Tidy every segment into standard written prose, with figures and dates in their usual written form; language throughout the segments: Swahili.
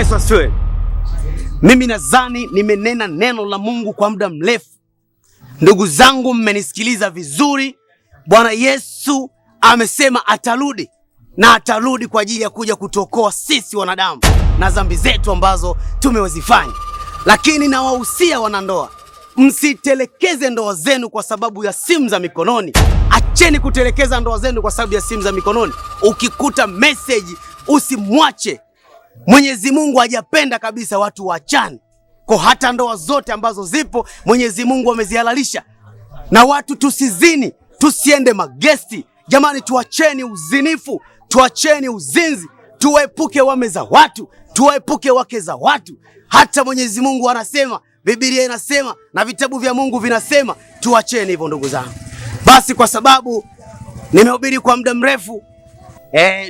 Yesu asifiwe. Mimi nadhani nimenena neno la Mungu kwa muda mrefu. Ndugu zangu, mmenisikiliza vizuri. Bwana Yesu amesema atarudi, na atarudi kwa ajili ya kuja kutuokoa sisi wanadamu na dhambi zetu ambazo tumewazifanya. Lakini nawahusia wanandoa, msitelekeze ndoa zenu kwa sababu ya simu za mikononi. Acheni kutelekeza ndoa zenu kwa sababu ya simu za mikononi. Ukikuta message usimwache. Mwenyezi Mungu hajapenda kabisa watu waachane. Kwa hata ndoa zote ambazo zipo Mwenyezi Mungu amezihalalisha. Na watu tusizini, tusiende magesti. Jamani, tuacheni uzinifu, tuacheni uzinzi, tuepuke wame za watu, tuepuke wake za watu. Hata Mwenyezi Mungu anasema, Biblia inasema na vitabu vya Mungu vinasema tuacheni hivyo ndugu zangu. Basi kwa sababu nimehubiri kwa muda mrefu,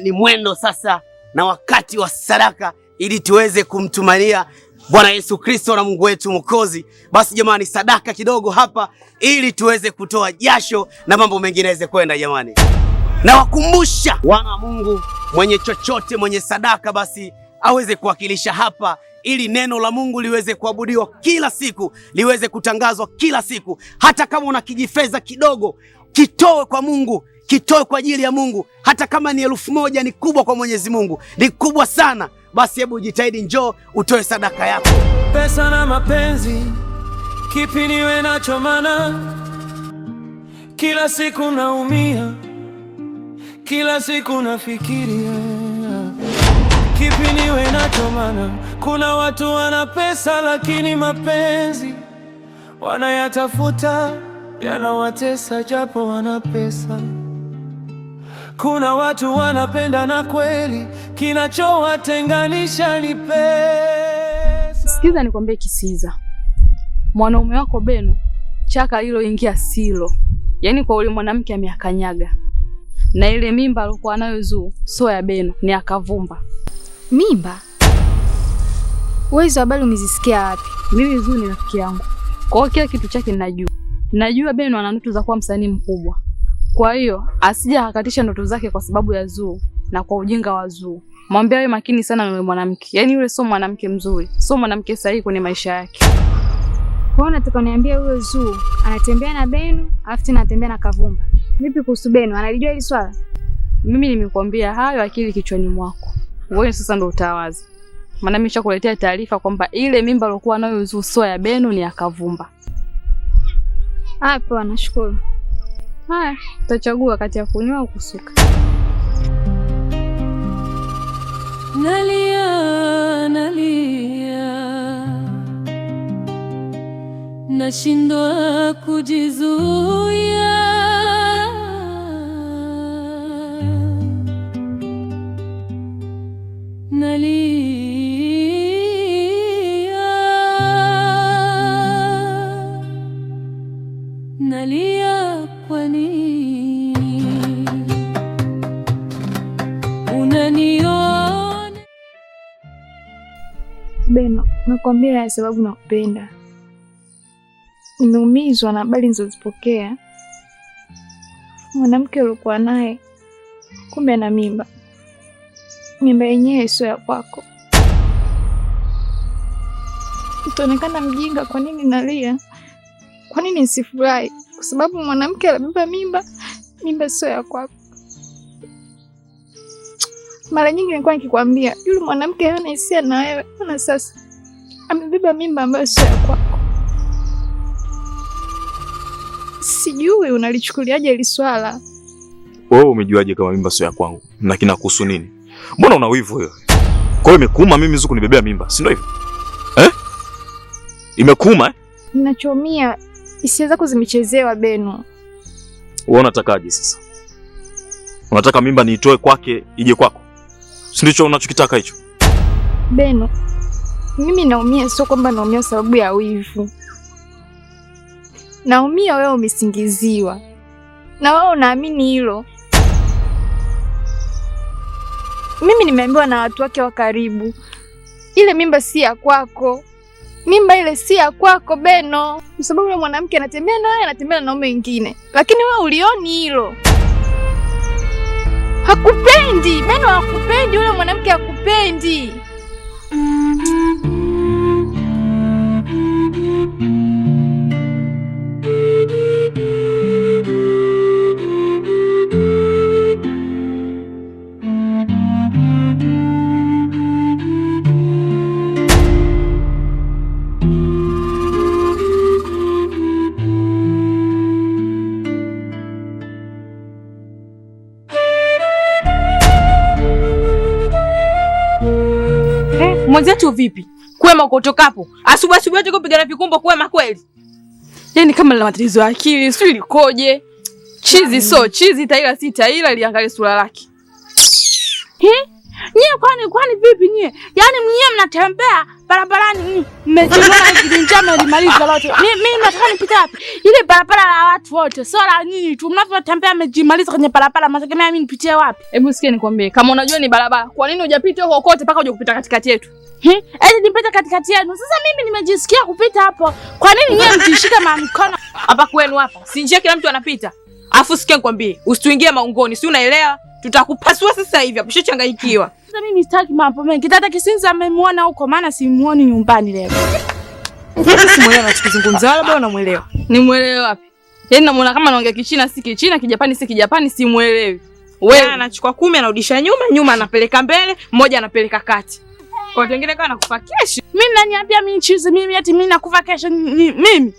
ni mwendo sasa na wakati wa sadaka ili tuweze kumtumania Bwana Yesu Kristo na Mungu wetu Mwokozi. Basi jamani, sadaka kidogo hapa ili tuweze kutoa jasho na mambo mengine yaweze kwenda jamani. Na wakumbusha wana Mungu, mwenye chochote, mwenye sadaka basi aweze kuwakilisha hapa ili neno la Mungu liweze kuabudiwa kila siku, liweze kutangazwa kila siku. Hata kama una kijifedha kidogo, kitoe kwa Mungu, kitoe kwa ajili ya Mungu. Hata kama ni 1000 ni kubwa kwa Mwenyezi Mungu, ni kubwa sana. Basi hebu jitahidi, njoo utoe sadaka yako. Pesa na mapenzi, kipi niwe nacho? Maana kila siku naumia, kila siku nafikiria, kipi niwe nacho? Maana kuna watu wana pesa lakini mapenzi wanayatafuta yanawatesa japo wana pesa. Kuna watu wanapenda na kweli kinachowatenganisha ni pesa. Sikiza nikwambie Kisiza, mwanaume wako Beno chaka aliloingia silo. Yaani kwa ule mwanamke ameakanyaga. Na ile mimba alikuwa nayo Zuu sio ya Beno, ni akavumba. Mimba? Wewe hizo habari umezisikia wapi? Mimi Zuu ni rafiki yangu. Kwa hiyo kila kitu chake ninajua. Najua Beno ana ndoto za kuwa msanii mkubwa. Kwa hiyo asije akakatisha ndoto zake kwa sababu ya Zuu na kwa ujinga wa Zuu. Mwambie awe makini sana na yule mwanamke. Yaani yule sio mwanamke mzuri, sio mwanamke sahihi kwenye maisha yake. Kwa hiyo nataka niambie huyo Zuu anatembea na Beno, alafu tena anatembea na Kavumba. Vipi kuhusu Beno? Analijua hili swala? Mimi nimekuambia hayo akili kichwani mwako. Wewe sasa ndo utawaza. Maana mimi nishakuletea taarifa kwamba ile mimba aliyokuwa nayo Zuu sio ya Beno, ni ya Kavumba. Hapo nashukuru. Haya, utachagua kati ya kunyoa au kusuka. Nalia, nalia, nashindwa kujizuia. Nalia kwa nini? Unaniona Beno, nakwambia ya sababu nakupenda. Nimeumizwa na habari nilizozipokea. Mwanamke uliokuwa naye kumbe ana mimba. Mimba yenyewe sio ya kwako. Utaonekana mjinga. Kwa nini nalia? Kwa nini nisifurahi? Kwa sababu mwanamke alibeba mimba, mimba sio ya kwako. Mara nyingi nilikuwa nikikwambia yule mwanamke hana hisia na wewe. Na sasa amebeba mimba ambayo sio ya kwako. Sijui unalichukuliaje hili swala. Wewe umejuaje kama mimba sio ya kwangu? Na kinakuhusu nini? Mbona una wivu wewe? Kwa hiyo imekuuma mimi Zuu kunibebea mimba, si ndio hivyo? Imekuuma? Ninachomia hisia zako zimechezewa Beno. Wewe unatakaje sasa? Unataka mimba niitoe kwake ije kwako? Si ndicho unachokitaka hicho? Beno, mimi naumia, sio kwamba naumia sababu ya wivu. Naumia wewe umesingiziwa. Na wewe unaamini hilo. Mimi nimeambiwa na watu wake wa karibu, ile mimba si ya kwako. Mimba ile si ya kwako Beno. Kwa sababu yule mwanamke anatembea naye, anatembea na wanaume wengine. Lakini wewe ulioni hilo. Hakupendi, Beno hakupendi, yule mwanamke hakupendi. Mwenzetu vipi? Kwema kutokapo. Asubuhi yote kupigana vikumbo kwema kweli. Yaani kama la matatizo ya akili, sio likoje? Chizi so, chizi taila si taila, liangalie sura lake. Nyie kwani vipi nyie? Yaani mnyie mnatembea barabarani mmechelewa kijinjama limaliza lote. Mimi nataka nipite wapi? Ile barabara la watu wote, sio la nyinyi tu. Mnavyotembea mmejimaliza kwenye barabara, mnategemea mimi nipitie wapi? Hebu sikia nikwambie, kama unajua ni barabara, kwa nini hujapita huko kote mpaka uje kupita katikati yetu? Eti nipite katikati yenu. Sasa mimi nimejisikia kupita hapo. Kwa nini nyie mtishika mkono? Hapa kwenu hapa. Si njia kila mtu anapita. Afu sikia nikwambie, usituingie maungoni, si unaelewa? Tutakupasua sasa hivi, hapo shachanganyikiwa. Sasa mimi sitaki mambo mengi. Tata Kisinzi amemuona huko maana simuoni nyumbani leo. Simuelewa anachozungumza wala bado unamuelewa. Nimuelewe wapi? Yaani namuona kama anaongea Kichina si Kichina, Kijapani si Kijapani, simuelewi. Wewe anachukua 10 anarudisha nyuma anapeleka mbele, mmoja anapeleka kati. Kwa watu wengine kama nakufa kesho. Mimi naniambia mimi chizi mimi eti mimi nakufa kesho mimi.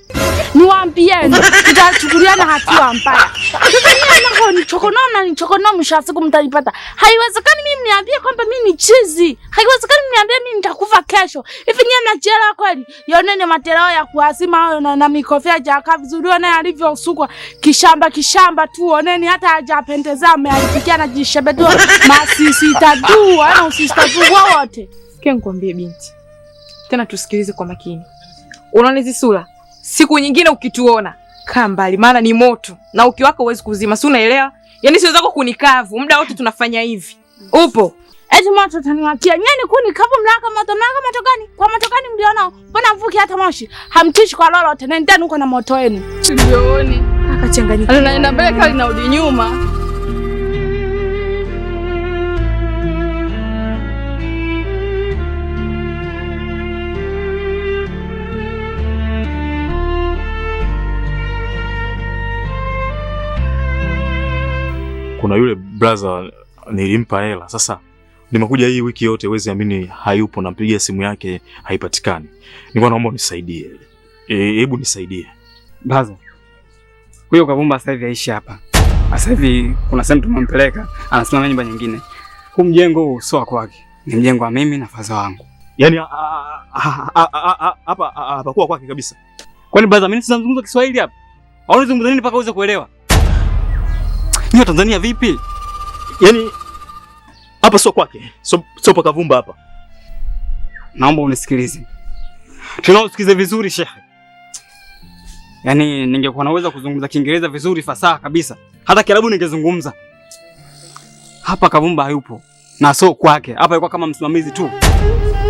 Niwaambieni tutachukuliana hatua mbaya. Sasa nyinyi nako ni chokonoa mwisho wa siku mtanipata. Haiwezekani mimi niambie kwamba mimi ni chizi. Haiwezekani niambie mimi nitakufa kesho. Hivi nyinyi mnachelewa kweli? Yonene mateleo ya kuazima na mikofia jaka vizuri na alivyosukwa kishamba tu oneni hata hajapendeza amealifikia na jishebedua masisi tadu ana usistadu wote. Sikia nikwambie binti. Tena tusikilize kwa makini. Unaona hizi sura? Siku nyingine ukituona, kaa mbali maana ni moto na ukiwaka huwezi kuzima. Si unaelewa? Yaani sio zako kunikavu, muda wote tunafanya hivi. Upo? Eti moto taniwakia. Nyani kunikavu mnaka moto gani? Kwa moto gani mliona? Mbona mvuki hata moshi? Hamtishi kwa lolote. Nendeni huko na moto wenu. Tulioni. Akachanganyika. Anaenda mbele kali na rudi nyuma. Kuna yule brother nilimpa hela. Sasa nimekuja hii wiki yote, wezi amini hayupo, nampigia simu yake haipatikani. Nilikuwa naomba unisaidie. Hebu nisaidie. Brother. Huyo Kavumba sasa hivi aishi hapa. Sasa hivi kuna sehemu tumempeleka, anasimama nyumba nyingine. Huu mjengo huu sio kwake. Ni mjengo wa mimi na faza wangu. Yaani hapa hapakuwa kwake kabisa. Kwani brother mimi sizungumza Kiswahili hapa? Au unazungumza nini mpaka uweze kuelewa? Ni Tanzania vipi? Yaani hapa sio kwake. Sio pa Kavumba hapa. Naomba unisikilize. Tunausikize vizuri Sheikh. Yaani ningekuwa naweza kuzungumza Kiingereza vizuri fasaha kabisa. Hata Kiarabu ningezungumza. Hapa Kavumba hayupo. Na sio kwake. Hapa yuko kama msimamizi tu.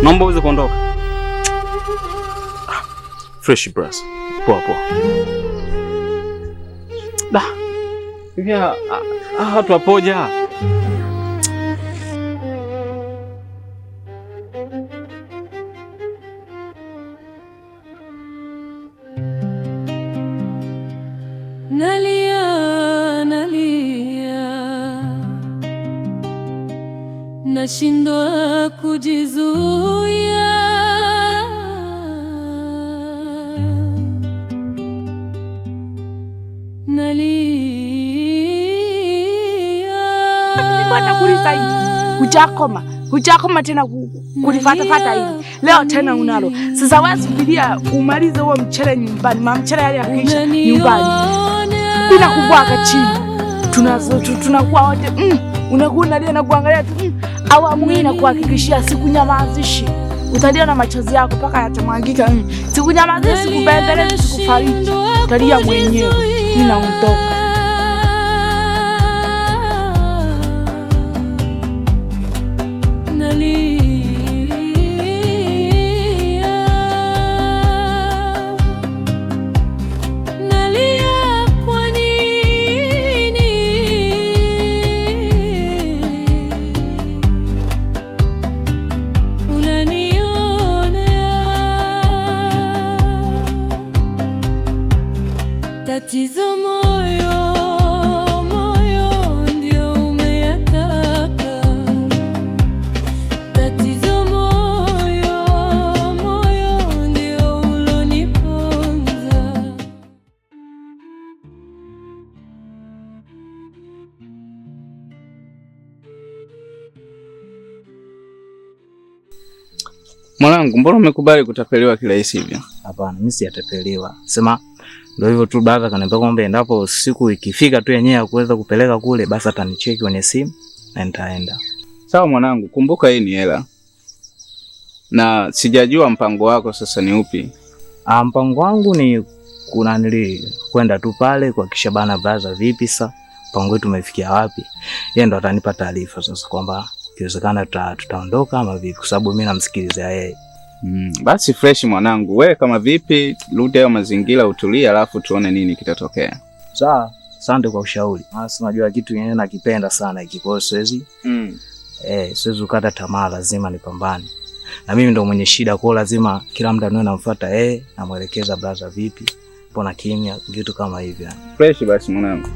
Naomba uweze kuondoka. Fresh brass. Poa. Da. Hivi watu wapoja. Nashindwa kujizuia. Hujakoma tena kulifatafata hivi. Leo tena unalo. Sasa wewe subiria umalize huo mchele nyumbani. Mchele yale yakisha nyumbani. Bila kubwaga chini. Tunakuwa wote unakuwa unalia na kuangalia tu. Awamu hii nakuhakikishia sikunyamazishi. Utalia na machozi yako mpaka yatamwagika. Sikunyamazishi, sikubembelezi, sikufariji. Utalia mwenyewe. Ninaondoka. Tatizo moyo ndio umeyataka. Tatizo moyo ndio uloniponza. Mwanangu, mbona umekubali kutapeliwa kirahisi hivyo? Hapana, mimi sijatapeliwa. Sema ndio hivyo tu, brother kaniambia kwamba endapo siku ikifika tu yenyewe ya kuweza kupeleka kule, basi atanicheki kwenye simu na nitaenda. Sawa mwanangu, kumbuka hii ni hela. Na sijajua mpango wako sasa ni upi? Mpango wangu ni kwenda tu pale kuhakikisha bana brother vipi sasa mpango wetu umefikia wapi. Yeye ndo atanipa taarifa sasa kwamba ikiwezekana tutaondoka ama vipi, kwa sababu mimi namsikilizia yeye. Basi fresh mwanangu, wewe kama vipi rudi hayo mazingira utulie, alafu tuone nini kitatokea. Sawa, asante kwa ushauri. Sasa unajua kitu yenyewe nakipenda sana ikikosa siwezi. Siwezi kukata tamaa, lazima nipambane. Na mimi ndo mwenye shida, kwa lazima kila muda niwe namfuata namuelekeza brother vipi, mbona kimya, vitu kama hivyo. Fresh basi mwanangu.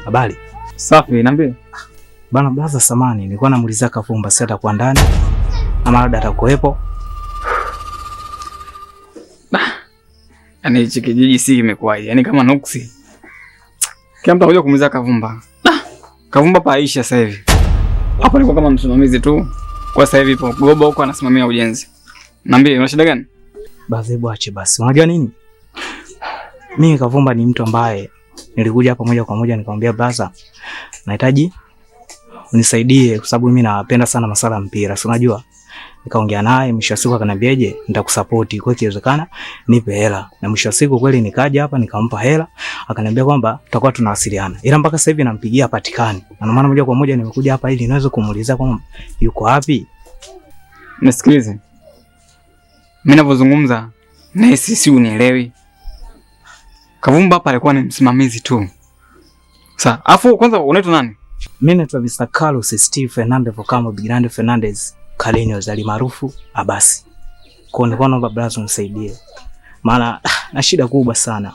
Habari. Safi, niambie. Bana brother samani, nilikuwa namuuliza Kavumba si atakuwa ndani ama labda atakuwepo. Yaani hichi kijiji si kimekuwa yaani kama nuksi. Kila mtu anakuja kumuuliza Kavumba. Kavumba pa Aisha sasa hivi. Hapo alikuwa kama msimamizi tu. Kwa sasa hivi ipo Goba huko anasimamia ujenzi. Niambie, una shida gani? Basi hebu ache basi. Unajua nini? Mimi Kavumba ni mtu ambaye nilikuja hapa moja kwa moja nikamwambia brother, nahitaji unisaidie kwa sababu mimi napenda sana masuala ya mpira. Si unajua? Nikaongea naye, mwisho wa siku akaniambiaje, nitakusupport kwa kiwezekana nipe hela. Na mwisho wa siku kweli nikaja hapa nikampa hela, akaniambia kwamba tutakuwa tunawasiliana. Ila mpaka sasa hivi nampigia patikani. Na maana moja kwa moja nimekuja hapa ili niweze kumuuliza kwamba yuko wapi. Nisikilize. Mimi ninapozungumza na sisi unielewi. Kavumba hapa alikuwa ni msimamizi tu. Sasa, afu kwanza unaitwa nani? Mimi naitwa Mr. Carlos Steve Fernandez Vocamo Bigando Fernandez Kalenyo zali maarufu Abasi. Kwa nilikuwa naomba brother unisaidie. Maana na shida kubwa sana.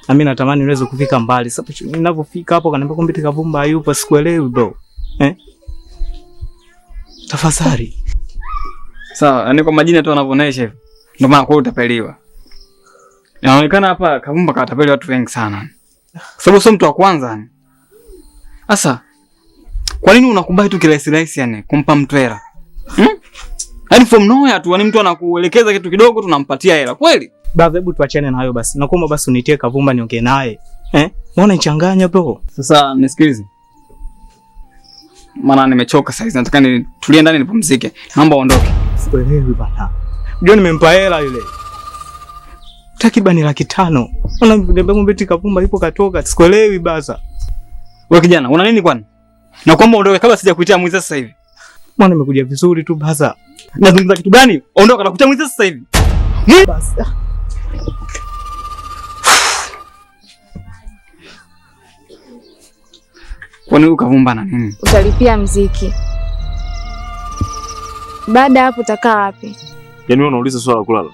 Na mimi natamani niweze kufika mbali. Sasa ninapofika hapo kaniambia kwamba Kavumba hayupo, sikuelewi bro. Tafadhali. Sawa, yani kwa majina tu anavyoonyesha hivi. Ndio maana kwa utapeliwa. Inaonekana hapa Kavumba katapeli watu wengi sana. Sababu sio mtu wa kwanza. Sasa kwa nini unakubali tu kirahisi yani kumpa mtu hela? Yaani from nowhere tu, yani mtu anakuelekeza kitu kidogo tunampatia hela. Kweli? Baba hebu tuachane na hayo basi. Nakuomba basi unitie Kavumba niongee naye. Mbona nichanganya bro? Sasa nisikilize. Maana nimechoka sasa, nataka nitulie ndani nipumzike. Naomba uondoke. Sikuelewi bana. Unajua nimempa hela yule. Takriban 500,000. Unaniambia mbeti Kavumba ipo katoka. Sikuelewi basa. Wewe kijana, una nini kwani? Na kwamba ondoke kabla sijakuitia mwizi sasa hivi. Mbona nimekuja vizuri tu basa. Nazungumza kitu gani? Ondoka na kuitia mwizi sasa hivi. Basa. Kwani huyu Kavumba na nini? Utalipia mziki. Baada hapo utakaa wapi? Yaani wewe unauliza swala la kulala.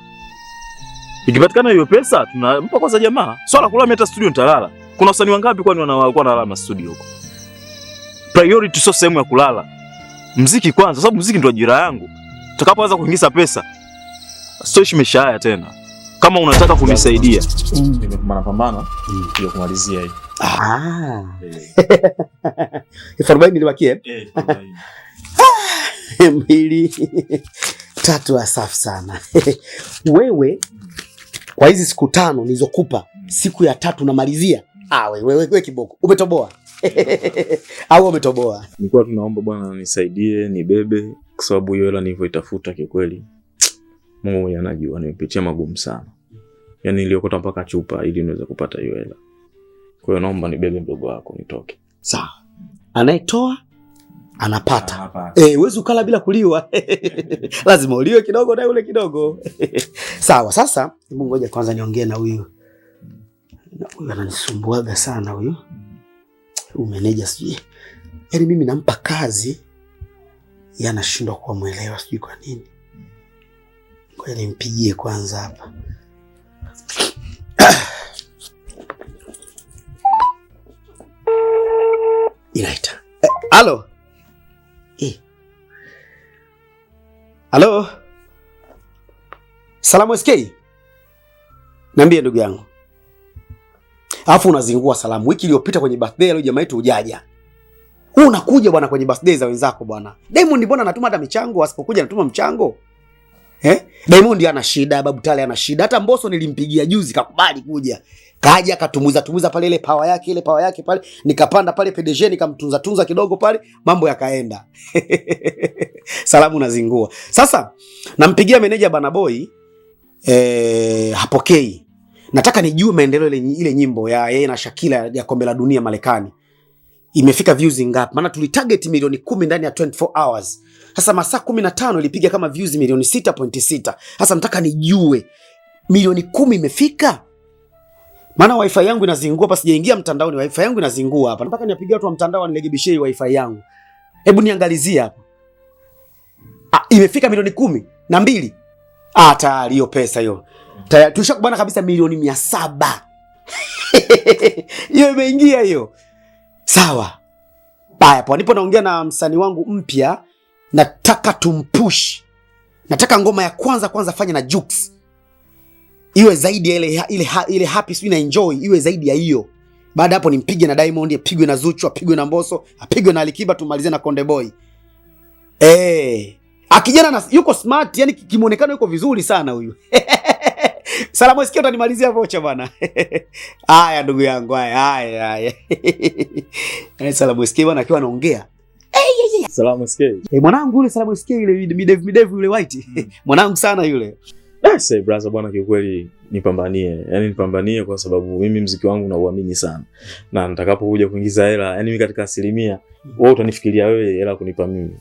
Ikipatikana hiyo pesa tunampa kwanza jamaa. Swala kulala mimi hata studio nitalala. Kuna wasanii wangapi kwani wanakuwa wanalala na studio huko? Priority sio sehemu ya kulala. Muziki kwanza, sababu muziki ndio ajira yangu. Tutakapoanza kuingiza pesa, sitoishi maisha haya tena. Kama unataka kunisaidia, nimepambana ili kumalizia hii. 40 nilibakie. 2 3 safi sana. Wewe kwa hizi siku 5 nilizokupa, siku ya 3 namalizia. Wewe kiboko. Umetoboa. Au umetoboa. Nilikuwa tunaomba bwana nisaidie, nibebe kwa sababu hiyo hela nilivyoitafuta kikweli. Mungu anajua nimepitia magumu sana. Yaani niliokota mpaka chupa ili niweze kupata hiyo hela. Kwa hiyo naomba nibebe mdogo wako nitoke. Sawa. Anayetoa anapata. Huwezi ukala bila kuliwa. Lazima uliwe kidogo na ule kidogo. Sawa, sasa hebu ngoja kwanza niongee na huyu. Huyu ananisumbuaga sana huyu. Meneja sijui. Yaani mimi nampa kazi yeye anashindwa kuwa muelewa sijui kwa nini. Kwa hiyo nimpigie kwanza hapa. Inaita. Halo. Halo. Salamu SK. Niambie ndugu yangu. Alafu unazingua salamu. Wiki iliyopita kwenye birthday leo jamaa yetu hujaja. Wewe unakuja bwana kwenye birthday za wenzako bwana. Diamond mbona anatuma hata michango, asipokuja anatuma mchango? Diamond ana shida, Babu Tale ana shida. Hata Mbosso nilimpigia juzi kakubali kuja. Kaja katumuza pale ile power yake pale. Nikapanda pale PDG nikamtunza kidogo pale, mambo yakaenda. Salamu nazingua. Sasa nampigia meneja Bana Boy hapokei. Nataka nijue maendeleo ile nyimbo ya yeye na Shakila ya kombe la dunia Marekani. Imefika views ngapi? Maana tulitarget milioni 10 ndani ya 24 hours. Sasa masaa 15 ilipiga kama views milioni 6.6. Sasa nataka nijue milioni 10 imefika? Maana wifi yangu inazingua hapa, sijaingia mtandaoni, wifi yangu inazingua hapa. Nataka niapigie watu wa mtandao nilegibishie wifi yangu. Hebu niangalizie hapa. Imefika milioni 12. Tayari hiyo pesa hiyo. Tayari tushakubana kabisa milioni 700. Hiyo imeingia hiyo. Sawa. Baya, po nipo naongea na msanii wangu mpya, nataka tumpush. Nataka ngoma ya kwanza fanye na Jux. Iwe zaidi ya ile happy sweet na enjoy, iwe zaidi ya hiyo. Baada hapo nimpige na Diamond, apigwe na Zuchu, apigwe na Mbosso, apigwe na Alikiba, tumalize na Konde Boy. Akijana yuko smart, yani kimuonekano yuko vizuri sana huyu. Salamu SK utanimalizia vocha bwana. Haya ndugu yangu, haya. Salamu SK bwana akiwa anaongea. Salamu SK. Mwanangu yule Salamu SK yule midevu yule white. Mwanangu sana yule. Say brother bwana, kiukweli nipambanie. Yaani nipambanie kwa sababu mimi muziki wangu nauamini sana. Na nitakapokuja kuingiza hela, yani mimi katika 100%, wewe utanifikiria wewe hela kunipa mimi.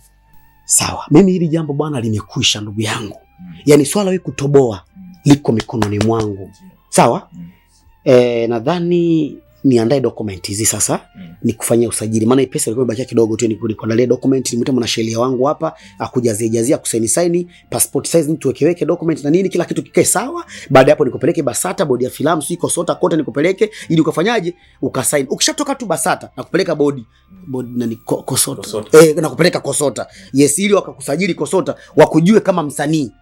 Sawa. Mimi hili jambo bwana limekwisha ndugu yangu. Yaani swala wewe kutoboa liko mikononi mwangu. Sawa? Nadhani niandae document hizi sasa, nikufanyia usajili. Maana hii pesa ilikuwa imebakia kidogo tu, nikuandalie document, nimwite mwanasheria wangu hapa akujazia kusaini passport size, tuwekeweke document na nini, kila kitu kikae sawa. Baada hapo nikupeleke Basata, bodi ya filamu, siko sota kote nikupeleke ili ukafanyaje? Ukasign. Ukishatoka tu Basata nakupeleka bodi na Kosota. Nakupeleka Kosota. Yes, ili wakakusajili Kosota, wakujue kama msanii.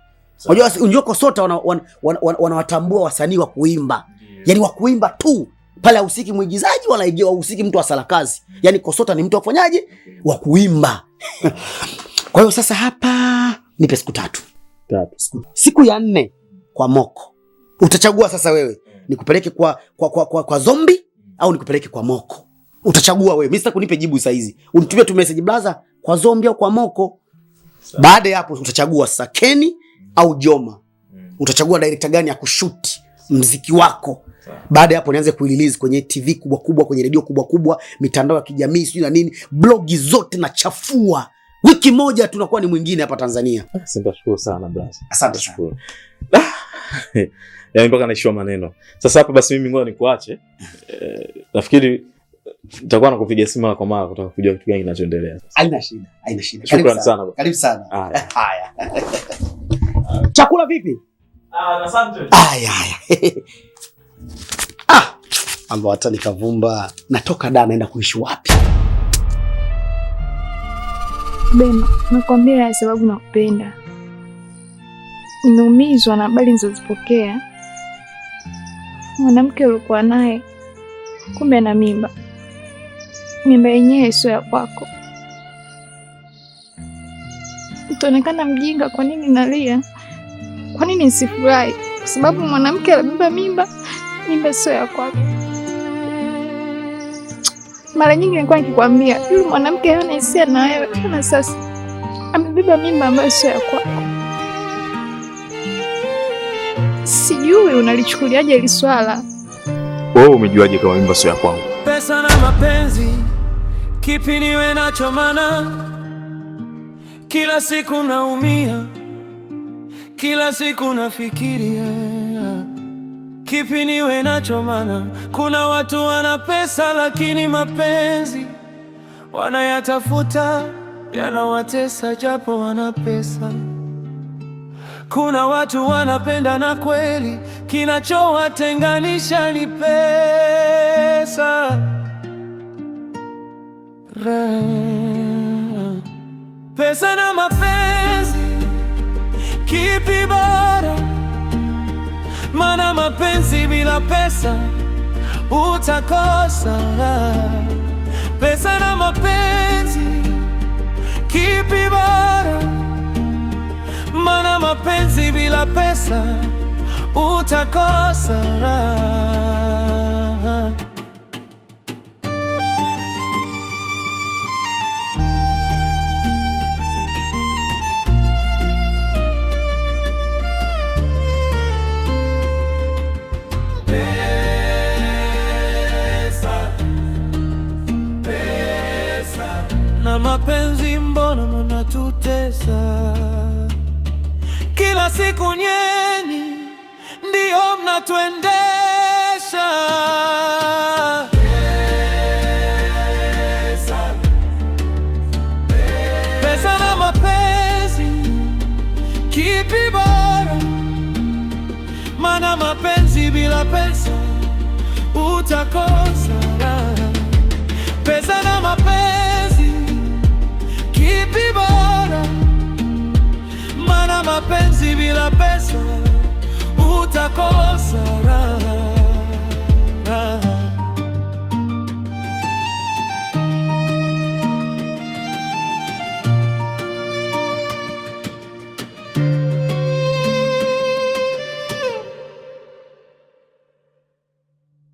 Unajua Kosota wanawatambua wasanii wa kuimba. Yaani wa kuimba tu. Pale husiki mwigizaji wala husiki mtu wa salakazi. Yaani Kosota ni mtu wa kufanyaje? Wa kuimba. Kwa hiyo sasa hapa nipe siku 3. Siku ya 4 kwa Moko. Utachagua sasa wewe. Nikupeleke kwa Zombi au nikupeleke kwa Moko. Utachagua wewe. Mimi sitaki kunipe jibu saa hizi. Unitumie tu message blaza kwa Zombi au kwa Moko. Baada ya hapo utachagua sasa Kenny au Joma. Utachagua director gani ya kushoot mziki wako. Baada ya hapo nianze kuirelease kwenye TV kubwa, kwenye radio kubwa, mitandao ya kijamii, sio na nini, blogi zote na chafua. Wiki moja tunakuwa ni mwingine hapa Tanzania. Nitashukuru sana brother. Asante sana. Yaani mpaka naishiwa maneno. Sasa hapa basi mimi ngoja nikuache. Nafikiri nitakuwa nakupigia simu mara kwa mara kutaka kujua kitu gani kinachoendelea. Haina shida. Shukrani sana. Karibu sana. Haya. Chakula vipi? Asante. Haya. Ambao hata nikavumba natoka da naenda kuishi wapi? Beno, nakwambia ya sababu nakupenda. Nimeumizwa na habari nilizozipokea. Mwanamke ulikuwa naye kumbe ana mimba. Mimba yenyewe sio ya kwako. Utaonekana mjinga, kwa nini nalia? Kwa nini nisifurahi? Kwa sababu mwanamke alibeba mimba sio ya kwako. Mara nyingi nilikuwa nikikwambia, yule mwanamke hana hisia na wewe, na sasa amebeba mimba ambayo sio ya kwako. Sijui unalichukuliaje hili swala. Wewe umejuaje kama mimba sio ya kwangu? Pesa na mapenzi, kipi niwe nacho maana? Kila siku naumia, kila siku nafikiria, kipi niwe nacho maana? Kuna watu wana pesa lakini mapenzi wanayatafuta, yanawatesa japo wana pesa. Kuna watu wanapenda na kweli, kinachowatenganisha ni pesa. Pesa na mapenzi, kipi bora? Maana mapenzi bila pesa utakosa. Pesa na mapenzi, kipi bora? Maana mapenzi bila pesa utakosa. Na mapenzi mbona mnatutesa? Kila siku nyinyi ndio mnatuendesha. Pesa na mapenzi, kipi bora? Maana mapenzi bila pesa utakosa. Pesa na mapenzi, kipi bora? Maana mapenzi bila pesa utakosa.